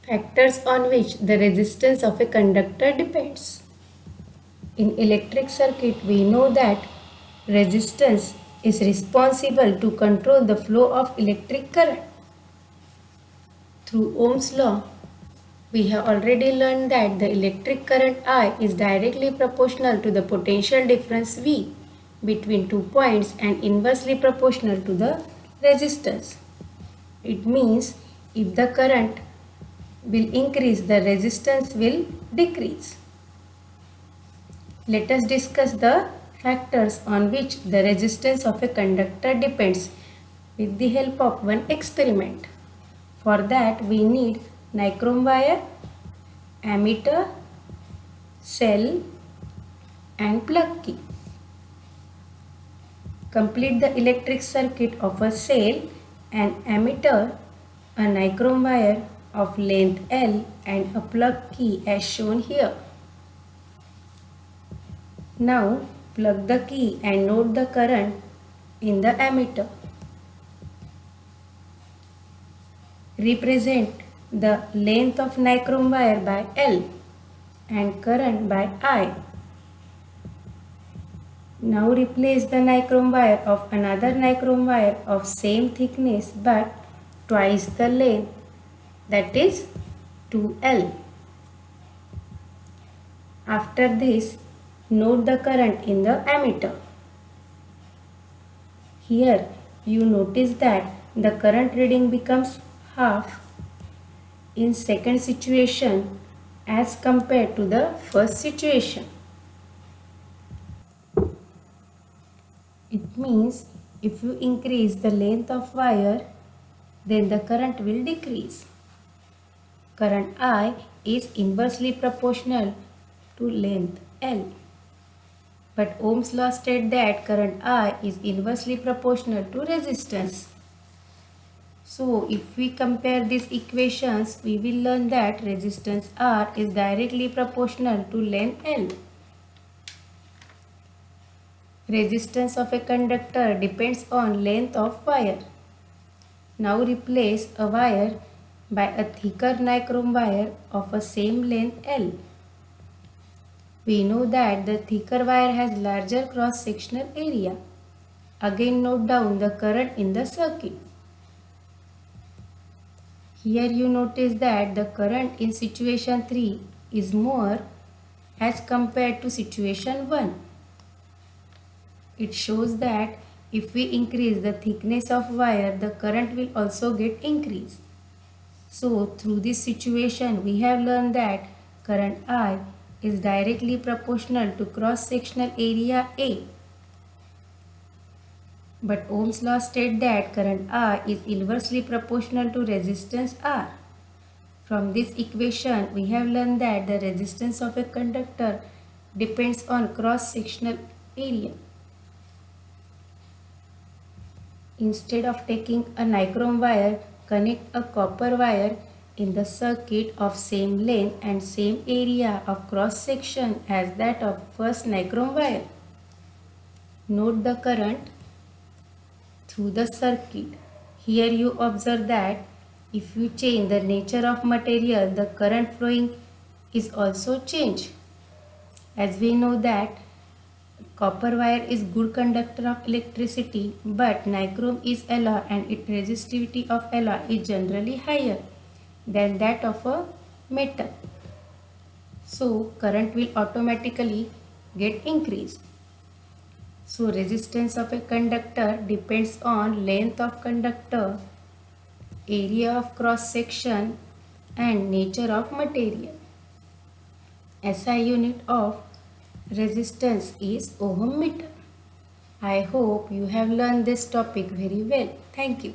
Factors on which the resistance of a conductor depends. In electric circuit, we know that resistance is responsible to control the flow of electric current. Through Ohm's law, we have already learned that the electric current I is directly proportional to the potential difference V between 2 points and inversely proportional to the resistance. It means if the current will increase, the resistance will decrease. Let us discuss the factors on which the resistance of a conductor depends with the help of one experiment. For that we need nichrome wire, ammeter, cell and plug key. Complete the electric circuit of a cell, an ammeter, a nichrome wire of length L and a plug key as shown here. Now plug the key and note the current in the ammeter. Represent the length of nichrome wire by L and current by I. Now replace the nichrome wire of another nichrome wire of same thickness but twice the length, that is 2L. After this, note the current in the ammeter. Here you notice that the current reading becomes half in second situation as compared to the first situation. It means if you increase the length of wire, then the current will decrease. Current I is inversely proportional to length L. But Ohm's law states that current I is inversely proportional to resistance. So if we compare these equations, we will learn that resistance R is directly proportional to length L. Resistance of a conductor depends on length of wire. Now replace a wire by a thicker nichrome wire of a same length L. We know that the thicker wire has larger cross-sectional area. Again note down the current in the circuit. Here you notice that the current in situation 3 is more as compared to situation 1. It shows that if we increase the thickness of wire, the current will also get increased. So through this situation, we have learned that current I is directly proportional to cross-sectional area A. But Ohm's law states that current I is inversely proportional to resistance R. From this equation, we have learned that the resistance of a conductor depends on cross-sectional area. Instead of taking a nichrome wire, connect a copper wire in the circuit of same length and same area of cross section as that of first nichrome wire. Note the current through the circuit. Here you observe that if you change the nature of material, the current flowing is also changed. As we know that copper wire is good conductor of electricity, but nichrome is alloy and its resistivity of alloy is generally higher than that of a metal. So current will automatically get increased. So resistance of a conductor depends on length of conductor, area of cross section and nature of material. SI unit of resistance is ohm meter. I hope you have learned this topic very well. Thank you.